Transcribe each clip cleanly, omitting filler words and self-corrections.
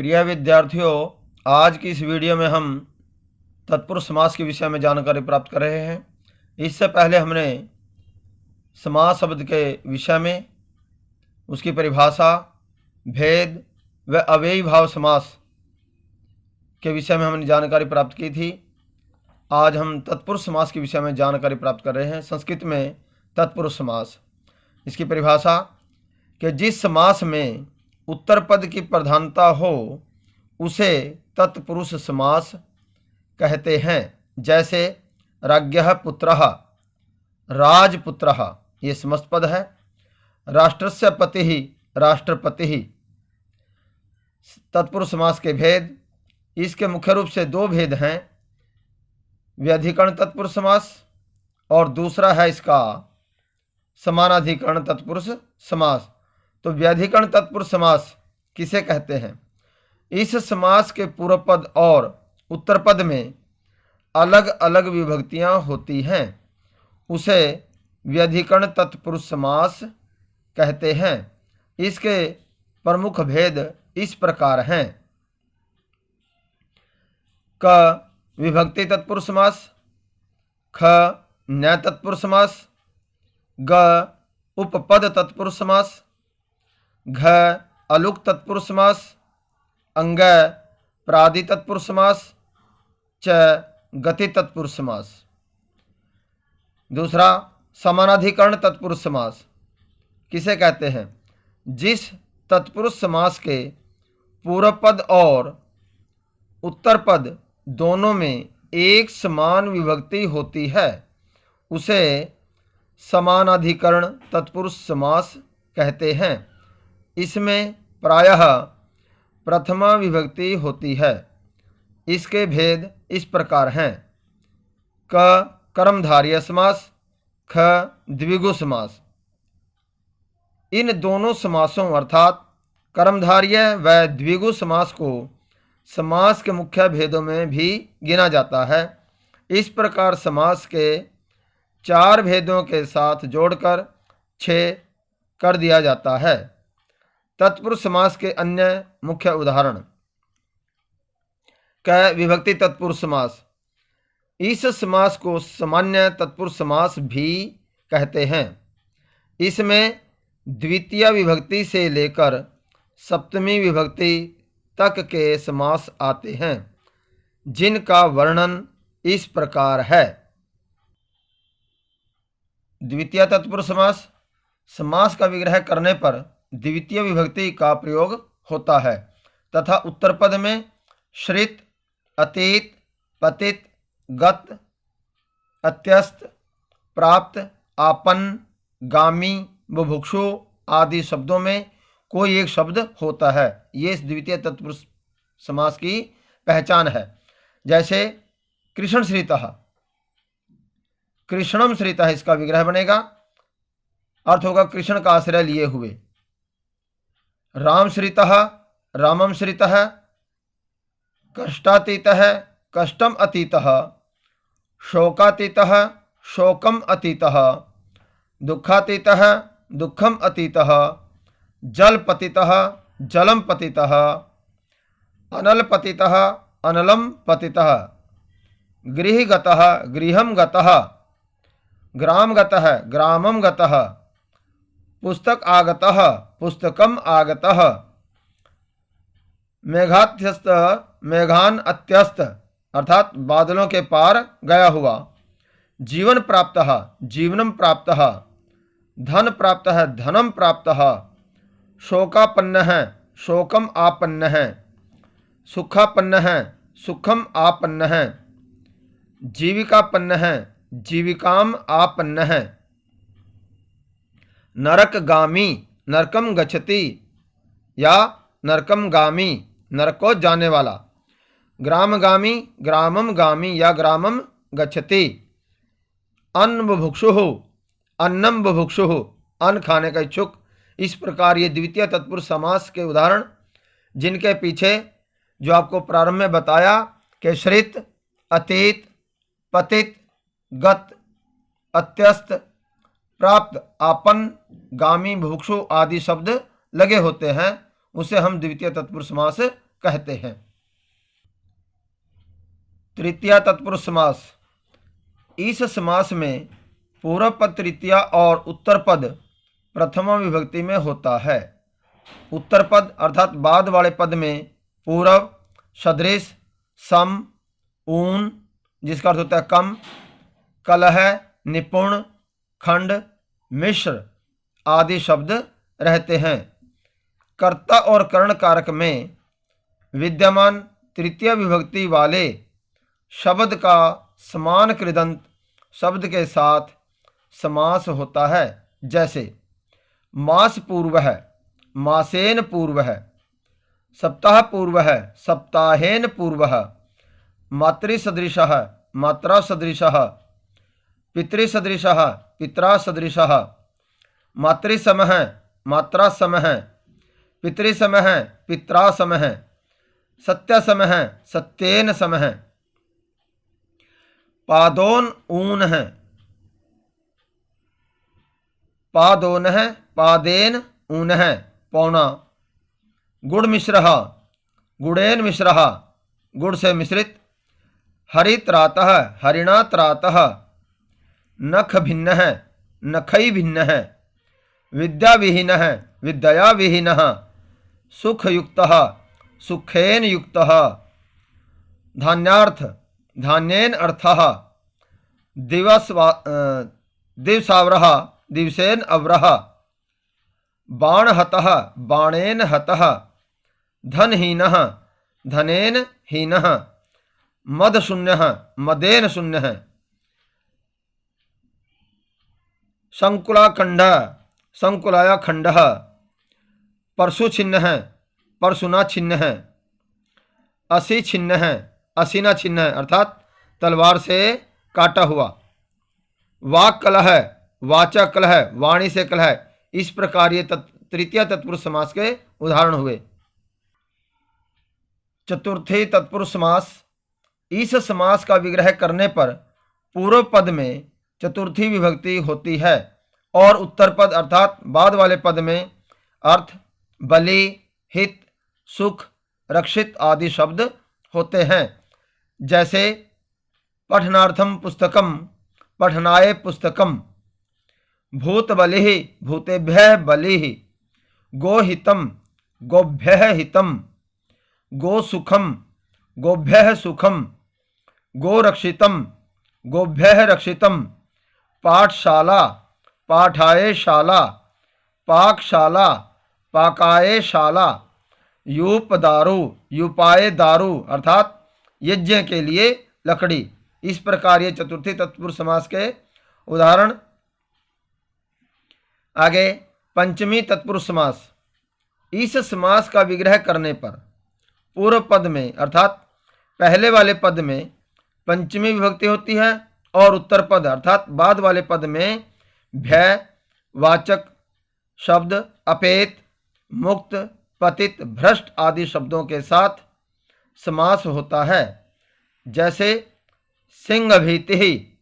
प्रिय विद्यार्थियों, आज की इस वीडियो में हम तत्पुरुष समास के विषय में जानकारी प्राप्त कर रहे हैं। इससे पहले हमने समास शब्द के विषय में, उसकी परिभाषा, भेद व अव्ययी भाव समास के विषय में हमने जानकारी प्राप्त की थी। आज हम तत्पुरुष समास के विषय में जानकारी प्राप्त कर रहे हैं। संस्कृत में तत्पुरुष समास, इसकी परिभाषा कि जिस समास में उत्तर पद की प्रधानता हो उसे तत्पुरुष समास कहते हैं। जैसे राज्ञः पुत्रः, राजपुत्रः, ये समस्त पद है। राष्ट्रस्य पतिः, राष्ट्रपतिः। तत्पुरुष समास के भेद, इसके मुख्य रूप से दो भेद हैं। व्यधिकरण तत्पुरुष समास और दूसरा है इसका समानाधिकरण तत्पुरुष समास। तो व्यधिकरण तत्पुरुष समास किसे कहते हैं? इस समास के पूर्व पद और उत्तर पद में अलग अलग विभक्तियां होती हैं, उसे व्यधिकरण तत्पुरुष समास कहते हैं। इसके प्रमुख भेद इस प्रकार हैं। क विभक्ति तत्पुरुष समास, ख न्याय तत्पुरुष समास, ग उपपद तत्पुरुष समास, घ अलुक तत्पुरुष समास, अंग प्रादि तत्पुरुष समास, च गति तत्पुरुष समास। दूसरा समानाधिकरण तत्पुरुष समास किसे कहते हैं? जिस तत्पुरुष समास के पूर्व पद और उत्तर पद दोनों में एक समान विभक्ति होती है, उसे समानाधिकरण तत्पुरुष समास कहते हैं। इसमें प्रायः प्रथमा विभक्ति होती है। इसके भेद इस प्रकार हैं। क कर्मधारय समास, ख द्विगु समास। इन दोनों समासों अर्थात कर्मधारय व द्विगु समास को समास के मुख्य भेदों में भी गिना जाता है। इस प्रकार समास के 4 भेदों के साथ जोड़कर 6 कर दिया जाता है। तत्पुरुष समास के अन्य मुख्य उदाहरण: क विभक्ति तत्पुरुष समास। इस समास को सामान्य तत्पुरुष समास भी कहते हैं। इसमें द्वितीय विभक्ति से लेकर सप्तमी विभक्ति तक के समास आते हैं, जिनका वर्णन इस प्रकार है। द्वितीय तत्पुरुष समास, समास का विग्रह करने पर द्वितीय विभक्ति का प्रयोग होता है तथा उत्तर पद में श्रित, अतीत, पतित, गत, अत्यस्त, प्राप्त, आपन्न, गामी, बुभुक्षु आदि शब्दों में कोई एक शब्द होता है। ये इस द्वितीय तत्पुरुष समास की पहचान है। जैसे कृष्णश्रितः, कृष्णम श्रितः, इसका विग्रह बनेगा, अर्थ होगा कृष्ण का आश्रय लिए हुए। रामश्रितः, रामम श्रितः, कष्टातीतः, कष्टम अतीतः, शोकातीतः, शोकम अतीतः, दुःखातीतः, दुःखम अतीतः, जलपतितः, जलम पतितः, अनलपतितः, अनलम पतितः, गृहगतः, गृहम गतः, ग्रामगतः, ग्रामम गतः, पुस्तक आगतः, पुस्तकम आगतः, मेघात्यस्त, मेघान अत्यस्त, अर्थात बादलों के पार गया हुआ। जीवन प्राप्तः, जीवनम प्राप्तः, धन प्राप्तः, धनम प्राप्तः, शोकापन्नः, शोकम आपन्नः, सुखापन्नः, सुखम आपन्नः, जीविकापन्नः, जीविकाम आपन्नः, नरकगामी, नरकम गच्छति या नरकम गामी, नरक को जाने वाला। ग्रामगामी, ग्रामम गामी या ग्रामम गच्छति। अन्न बुभुक्षुः, अन्नम बुभुक्षुः, अन्न खाने का इच्छुक। इस प्रकार ये द्वितीय तत्पुरुष समास के उदाहरण, जिनके पीछे जो आपको प्रारंभ में बताया कि श्रित, अतीत, पतित, गत, अत्यस्त, प्राप्त, आपन, गामी, बुभुक्षु आदि शब्द लगे होते हैं, उसे हम द्वितीय तत्पुरुष समास कहते हैं। तृतीया तत्पुरुष समास। इस समास में पूर्व पद तृतीया और उत्तर पद प्रथमा विभक्ति में होता है। उत्तर पद अर्थात बाद वाले पद में पूर्व, सदृश, सम, ऊन जिसका अर्थ होता है कम, कलह, निपुण, खंड, मिश्र आदि शब्द रहते हैं। कर्ता और कर्ण कारक में विद्यमान तृतीय विभक्ति वाले शब्द का समान कृदंत शब्द के साथ समास होता है। जैसे मास पूर्व है, मासेन पूर्व है, सप्ताह पूर्व है, सप्ताहेन पूर्व है, मातृसदृशः, मात्रा सदृशः, पितृसदृशः, पित्रा सदृशः, मातृसमः, मात्रा समः, पितृसमः, पित्रा समः, सत्यसमः, सत्येन समः, पादोन ऊन है, पादोन है, पादेन ऊन है, पौना, गुड़ मिश्रः, गुड़ेन मिश्रः, गुड़ से मिश्रित, हरित्रातः, हरिणा त्रातः, नख भिन्न है, नखई भिन्न है, विद्या विहीनः, विद्या विहीनः, सुख युक्तः, सुखेन युक्तः, धान्यार्थ, धान्येन अर्थः, दिवसावरः, दिवसेन अवरः, बाणहतः, बाणेन हतः, धनहीनः, धनेन हीनः, मदशून्यः, मदेन शून्यः, संकुलाखंड, संकुलाया खंडः, परशु छिन्न है, परशुना छिन्न है, असी छिन्न है, असीना छिन्न है अर्थात तलवार से काटा हुआ, वाक कलह है, वाचा कलह है, वाणी से कलह है। इस प्रकार ये तृतीय तत्पुरुष समास के उदाहरण हुए। चतुर्थी तत्पुरुष समास। इस समास का विग्रह करने पर पूर्व पद में चतुर्थी विभक्ति होती है और उत्तर पद अर्थात बाद वाले पद में अर्थ, बलि, हित, सुख, रक्षित आदि शब्द होते हैं। जैसे पठनार्थम पुस्तकम, पठनाय पुस्तकम, भूत बलिः, भूतेभ्यः बलिः, गोहितम, गोभ्यः हितम, गोसुखम, गोभ्यः सुखम, गोरक्षितम, गोभ्यः रक्षितम, पाठशाला, पाठाय शाला, पाकशाला, पाकाय शाला, यूपदारु, यूपाय दारु अर्थात यज्ञ के लिए लकड़ी। इस प्रकार ये चतुर्थी तत्पुरुष समास के उदाहरण। आगे पंचमी तत्पुरुष समास। इस समास का विग्रह करने पर पूर्व पद में अर्थात पहले वाले पद में पंचमी विभक्ति होती है और उत्तर पद अर्थात बाद वाले पद में भय वाचक शब्द अपेत, मुक्त, पतित, भ्रष्ट आदि शब्दों के साथ समास होता है। जैसे सिंह भीति,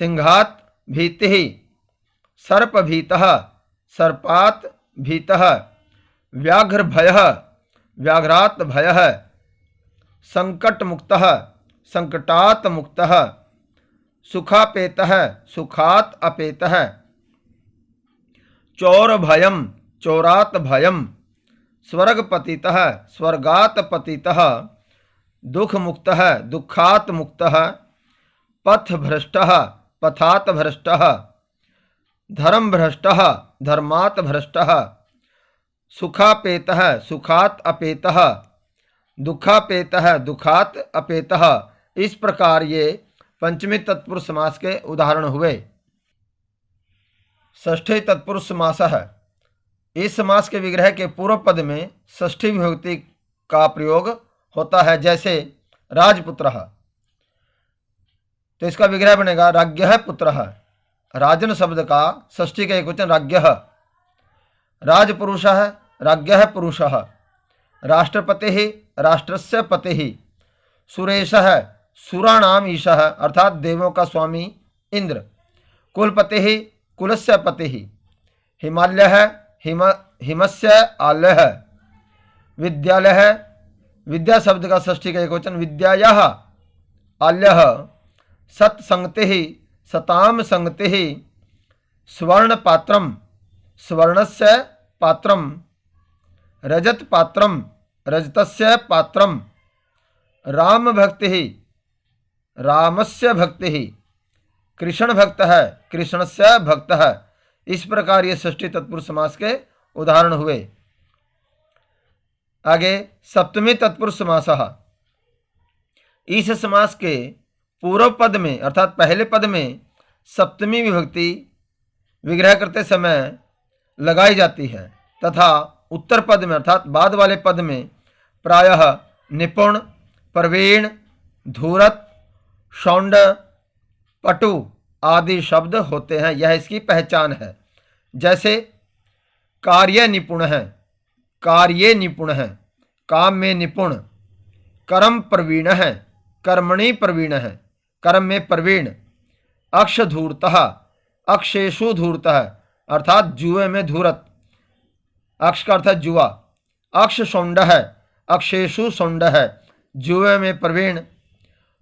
सिंघात भीति, सर्प भीतः, सर्पात भीतः, व्याघ्र भयः, व्याघ्रात भयः, संकट मुक्तः, संकटात मुक्तः, सुखापेतः, सुखात अपेतः, चोर भयम, चोरात भयम, स्वर्ग पतितः, स्वर्गात पतितः, दुख मुक्तः, दुखात मुक्तः, पथ भ्रष्टः, पथात भ्रष्टः, धर्म भ्रष्टः, धर्मात भ्रष्टः, सुखापेतः, सुखात अपेतः, दुखापेतः, दुखात अपेतः। इस प्रकार ये पंचमी तत्पुरुष समास के उदाहरण हुए। षष्ठी तत्पुरुष समास है। इस समास के विग्रह के पूर्व पद में षष्ठी विभक्ति का प्रयोग होता है। जैसे राजपुत्रः, तो इसका विग्रह बनेगा राज्ञः पुत्रः। राजन शब्द का षष्ठी का एकवचन राज्ञः। राजपुरुषः, राज्ञः पुरुषः। राष्ट्रपतिः, राष्ट्रस्य पतिः। सुरेशः, सुराणाम ईशः अर्थात देवों का स्वामी इंद्र। कुलपतिः, कुलस्य पतिः। हिमालयः, हिमस्य आलयः। विद्यालय है, विद्या शब्द का षष्ठी का एकवचन विद्यायाः, आल्यः, सत्संगतिः, सताम संगतिः, स्वर्ण पात्रम, स्वर्णस्य पात्रम, रजत पात्रम, रजतस्य पात्रम, राम भक्तिः, रामस्य भक्तिः, कृष्ण भक्त है, कृष्णस्य भक्तः। इस प्रकार ये षष्ठी तत्पुरुष समास के उदाहरण हुए। आगे सप्तमी तत्पुरुष समासः। इस समास के पूर्व पद में अर्थात पहले पद में सप्तमी विभक्ति विग्रह करते समय लगाई जाती है तथा उत्तर पद में अर्थात बाद वाले पद में प्रायः निपुण, प्रवीण, धूरत, शौंड, पटु आदि शब्द होते हैं। यह इसकी पहचान है। जैसे कार्य निपुण है, कार्ये निपुण है, काम में निपुण, कर्म प्रवीण है, कर्मणि प्रवीण है, कर्म में प्रवीण, अक्ष धूर्तः, अक्षेषु धूर्तः अर्थात जुए में धूरत, अक्ष का अर्थ जुआ, अक्ष शौंड है, अक्षेषु शौंड है, जुए में प्रवीण,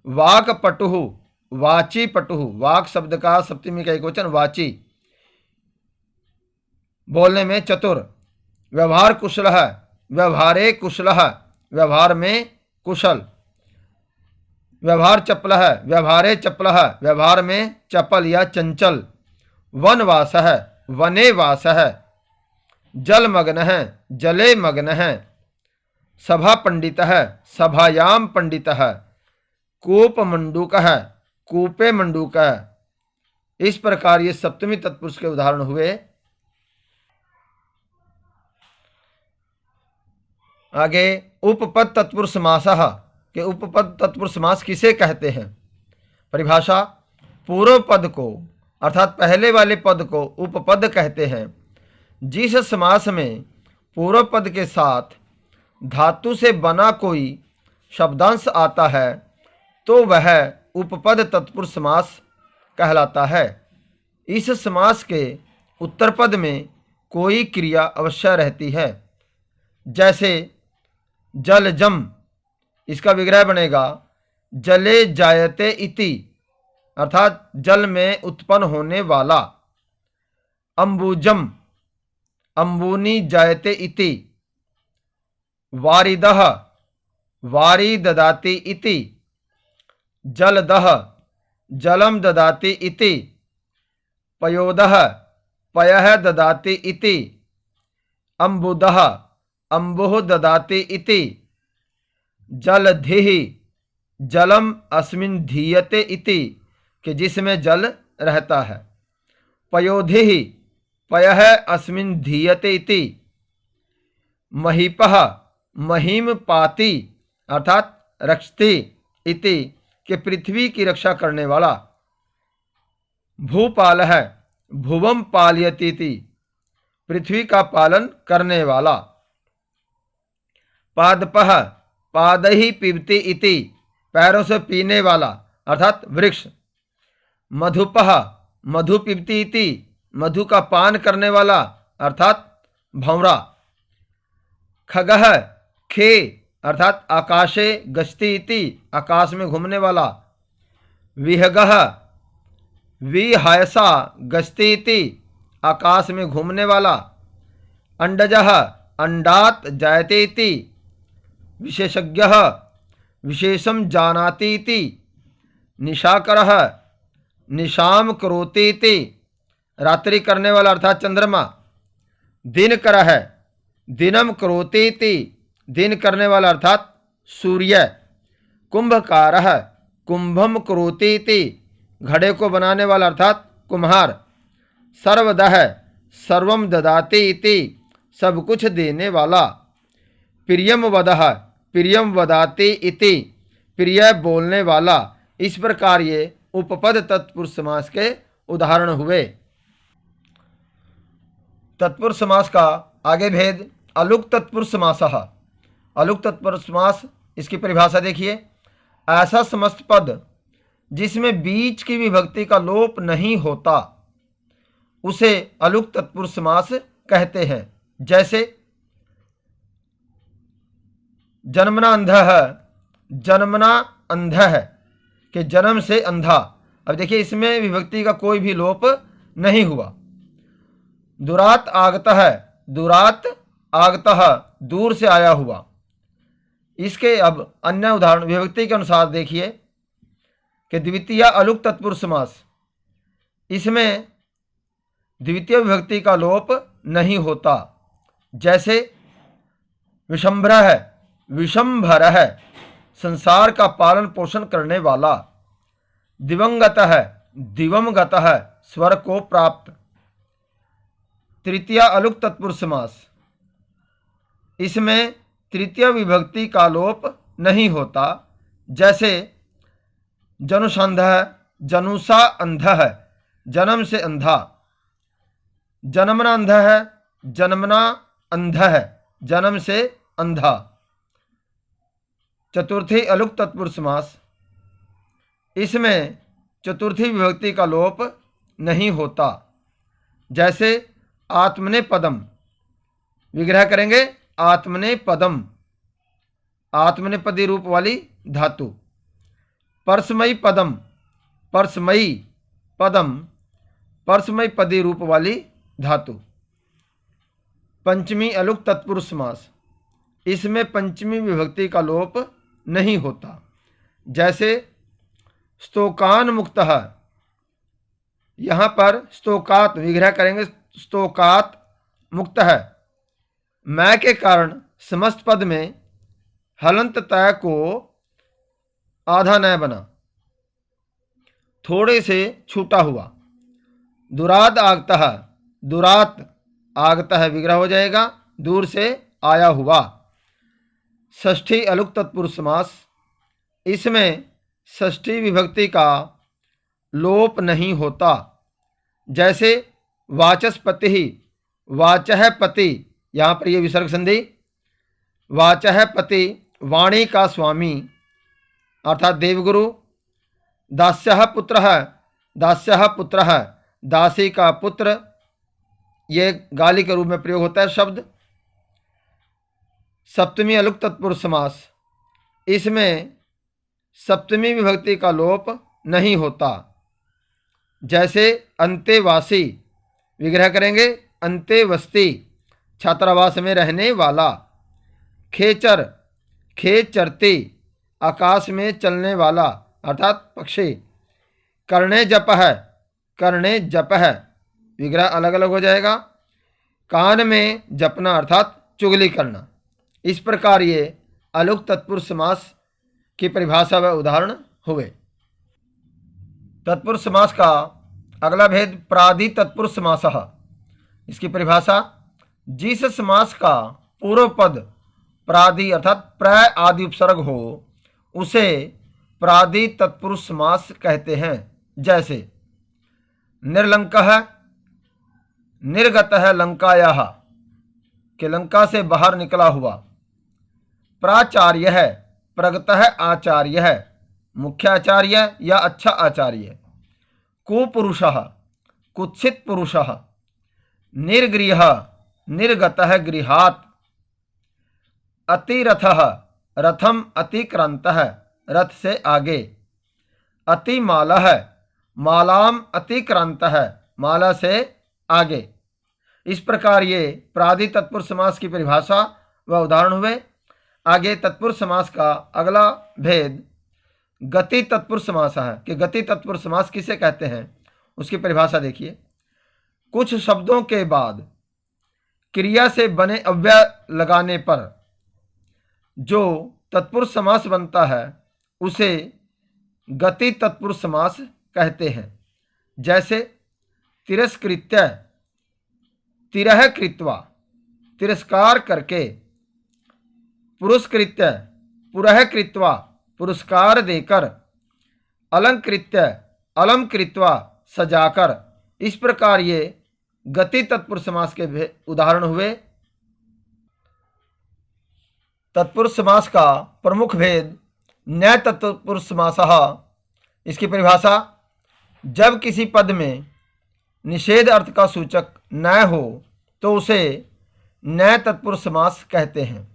वाक पटुहु, वाची पटुहु, वाक शब्द का सप्तमी का एकवचन वाची, बोलने में चतुर, व्यवहार कुशल है, व्यवहारे कुशल है, व्यवहार में कुशल, व्यवहार चपल है, व्यवहारे चपल है, व्यवहार में चपल या चंचल, वनवास है, वने वास है, जल मग्न है, जले मग्न है, सभा पंडित है, सभायाम पंडित है, कूप मंडूक है, कूपे मंडूक है। इस प्रकार ये सप्तमी तत्पुरुष के उदाहरण हुए। आगे उपपद तत्पुरुष समासः के उपपद तत्पुरुष समास किसे कहते हैं? परिभाषा, पूर्व पद को अर्थात पहले वाले पद को उपपद कहते हैं। जिस समास में पूर्व पद के साथ धातु से बना कोई शब्दांश आता है तो वह उपपद तत्पुरुष समास कहलाता है। इस समास के उत्तर पद में कोई क्रिया अवश्य रहती है। जैसे जलजम, इसका विग्रह बनेगा जले जायते इति अर्थात जल में उत्पन्न होने वाला। अम्बुजम, अम्बूनी जायते इति। वारिदः, वारी ददाति इति। जलदः, जलम ददाति इति। पयोदः, पयः ददाति इति। अम्बुदः, अम्बुः ददाति इति। जलधिः, जलम अस्मिन् धीयते इति कि जिसमें जल रहता है। पयोधिः, पयः अस्मिन् धीयते इति। महीपः, महीम पाति अर्थात रक्षति इति कि पृथ्वी की रक्षा करने वाला। भूपालः, भुवम पालयति इति पृथ्वी का पालन करने वाला। पादपः, पादैः पिबति इति पैरों से पीने वाला अर्थात वृक्ष। मधुपः, मधु पिबति इति मधु का पान करने वाला अर्थात भंवरा। खगः, खे अर्थात आकाशे गच्छति इति आकाश में घूमने वाला। विहगः, विहायसा गच्छति इति आकाश में घूमने वाला। अंडजः, अंडात जायते इति विशेषज्ञः, विशेषम जानाति इति। निशाकरः, निशाम करोति इति रात्रि करने वाला अर्थात चंद्रमा। दिनकरः, दिनम करोति इति दिन करने वाला अर्थात सूर्य। कुंभकारः, कुंभम करोति इति घड़े को बनाने वाला अर्थात कुम्हार। सर्वदः, सर्वम ददाति इति सब कुछ देने वाला। प्रियम वदः, प्रियम वदाति इति प्रिय बोलने वाला। इस प्रकार ये उपपद तत्पुरुष समास के उदाहरण हुए। तत्पुरुष समास का आगे भेद अलुक तत्पुरुष समासः। अलुक तत्पुरुष समास, इसकी परिभाषा देखिए। ऐसा समस्त पद जिसमें बीच की विभक्ति का लोप नहीं होता उसे अलुक तत्पुरुष समास कहते हैं। जैसे जन्मना अंधः, जन्मना अंध है कि जन्म से अंधा। अब देखिए इसमें विभक्ति का कोई भी लोप नहीं हुआ। दुरात आगतः है, दुरात आगतः दूर से आया हुआ। इसके अब अन्य उदाहरण विभक्ति के अनुसार देखिए कि द्वितीय अलुक तत्पुरुष समास, इसमें द्वितीय विभक्ति का लोप नहीं होता। जैसे विशंभर है, विशंभर है संसार का पालन पोषण करने वाला। दिवंगत है, दिवंगत है स्वर को प्राप्त। तृतीय अलुक तत्पुरुष समास, इसमें तृतीय विभक्ति का लोप नहीं होता। जैसे जनुषांध है, जनुषा अंध है जन्म से अंधा। जन्मना अंध है, जन्मना अंध है जन्म से अंधा। चतुर्थी अलुक तत्पुरुष समास, इसमें चतुर्थी विभक्ति का लोप नहीं होता। जैसे आत्मने पदम, विग्रह करेंगे आत्मने पदम, आत्मनेपदी रूप वाली धातु। परस्मयी पदम, परस्मयी पदम, परस्मयी पदी रूप वाली धातु। पंचमी अलुक तत्पुरुष समास, इसमें पंचमी विभक्ति का लोप नहीं होता। जैसे स्तोकान मुक्त है, यहाँ पर स्तोकात विग्रह करेंगे स्तोकात मुक्त है। मैं के कारण समस्त पद में हलंत तय को आधा न बना, थोड़े से छूटा हुआ। दुराद आगता है, दुरात आगता है विग्रह हो जाएगा दूर से आया हुआ। षष्ठी अलुक तत्पुरुष समास, इसमें षष्ठी विभक्ति का लोप नहीं होता। जैसे वाचस्पति ही, वाचः पति, यहाँ पर यह विसर्ग संधि। वाचः पति वाणी का स्वामी अर्थात देवगुरु। दास्यः पुत्रः, दास्यः पुत्रः दासी का पुत्र, ये गाली के रूप में प्रयोग होता है शब्द। सप्तमी अलुक तत्पुरुष समास, इसमें सप्तमी विभक्ति का लोप नहीं होता। जैसे अंतेवासी, विग्रह करेंगे अंतेवस्ती, छात्रावास में रहने वाला। खेचर, खेचरती, आकाश में चलने वाला अर्थात पक्षी। कर्णे जप है, कर्णे जप है, विग्रह अलग अलग हो जाएगा। कान में जपना अर्थात चुगली करना। इस प्रकार ये अलुक तत्पुरुष समास की परिभाषा व उदाहरण हुए। तत्पुरुष समास का अगला भेद प्रादि तत्पुरुष समासः। इसकी परिभाषा, जिस समास का पूर्व पद प्रादि अर्थात प्र आदि उपसर्ग हो उसे प्रादि तत्पुरुष समास कहते हैं। जैसे निर्लंकः, निर्गतः लंकायाः, कि लंका से बाहर निकला हुआ। प्राचार्य है, प्रगतः आचार्य है, मुख्य आचार्य या अच्छा आचार्य। कुपुरुषः, कुत्सित पुरुषः। निर्गृह, निर्गतः गृहात्। अतिरथः, रथम अतिक्रांतः, रथ से आगे। अतिमालः, मालाम अतिक्रांतः, माला से आगे। इस प्रकार ये प्रादि तत्पुरुष समास की परिभाषा व उदाहरण हुए। आगे तत्पुरुष समास का अगला भेद गति तत्पुरुष समास है कि गति तत्पुरुष समास किसे कहते हैं, उसकी परिभाषा देखिए। कुछ शब्दों के बाद क्रिया से बने अव्यय लगाने पर जो तत्पुरुष समास बनता है उसे गति तत्पुरुष समास कहते हैं। जैसे तिरस्कृत्य, तिरह कृत्वा, तिरस्कार करके। पुरस्कृत्य, पुरः कृत्वा, पुरस्कार देकर। अलंकृत्य, अलम कृत्वा, सजाकर। इस प्रकार ये गति तत्पुरुष समास के उदाहरण हुए। तत्पुरुष समास का प्रमुख भेद न्याय तत्पुरुष समासः। इसकी परिभाषा, जब किसी पद में निषेध अर्थ का सूचक न हो तो उसे न्याय तत्पुरुष समास कहते हैं।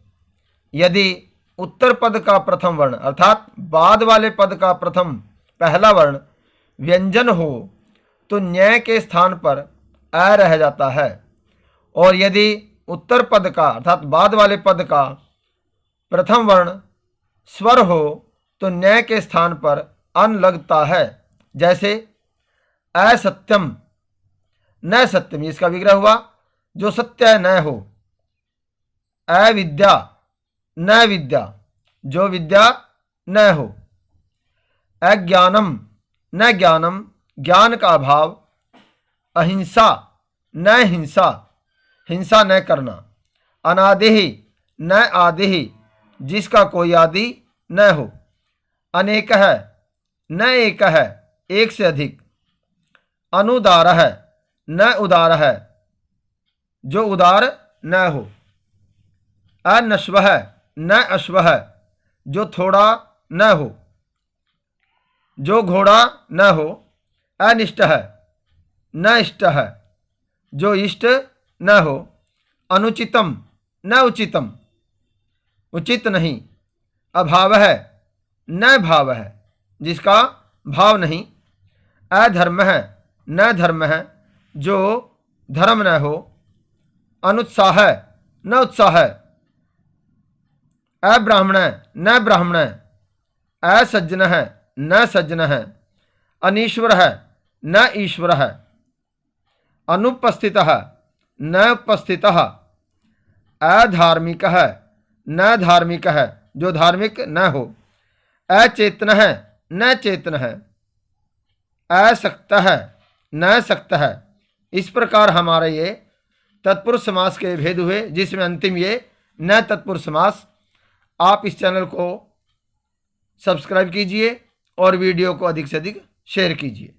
यदि उत्तर पद का प्रथम वर्ण अर्थात बाद वाले पद का पहला वर्ण व्यंजन हो तो न्याय के स्थान पर अ रह जाता है, और यदि उत्तर पद का अर्थात बाद वाले पद का प्रथम वर्ण स्वर हो तो न्याय के स्थान पर अन लगता है। जैसे असत्यम न सत्यम, इसका विग्रह हुआ जो सत्य न हो। अविद्या न विद्या, जो विद्या न हो। अज्ञानम न ज्ञानम, ज्ञान का अभाव। अहिंसा न हिंसा, हिंसा न करना। अनादिहि न आदिहि, जिसका कोई आदि न हो। अनेक है न एक है, एक से अधिक। अनुदार है न उदार है, जो उदार न हो। अनश्व है न अश्व है, जो थोड़ा न हो, जो घोड़ा न हो। अनिष्ट है न इष्ट है, जो इष्ट न हो। अनुचितम न उचितम, उचित नहीं। अभाव है न भाव है, जिसका भाव नहीं। अधर्म है न धर्म है, जो धर्म न हो। अनुत्साह है न उत्साह है। अब्राह्मण न ब्राह्मण है। असज्जन है न सज्जन है। अनीश्वर है न ईश्वर है। अनुपस्थित है न उपस्थित। अधार्मिक है न धार्मिक है, जो धार्मिक न हो। अचेतन है न चेतन है। असक्त है न सक्त है। इस प्रकार हमारे ये तत्पुरुष समास के भेद हुए, जिसमें अंतिम ये न तत्पुरुष समास। आप इस चैनल को सब्सक्राइब कीजिए और वीडियो को अधिक से अधिक शेयर कीजिए।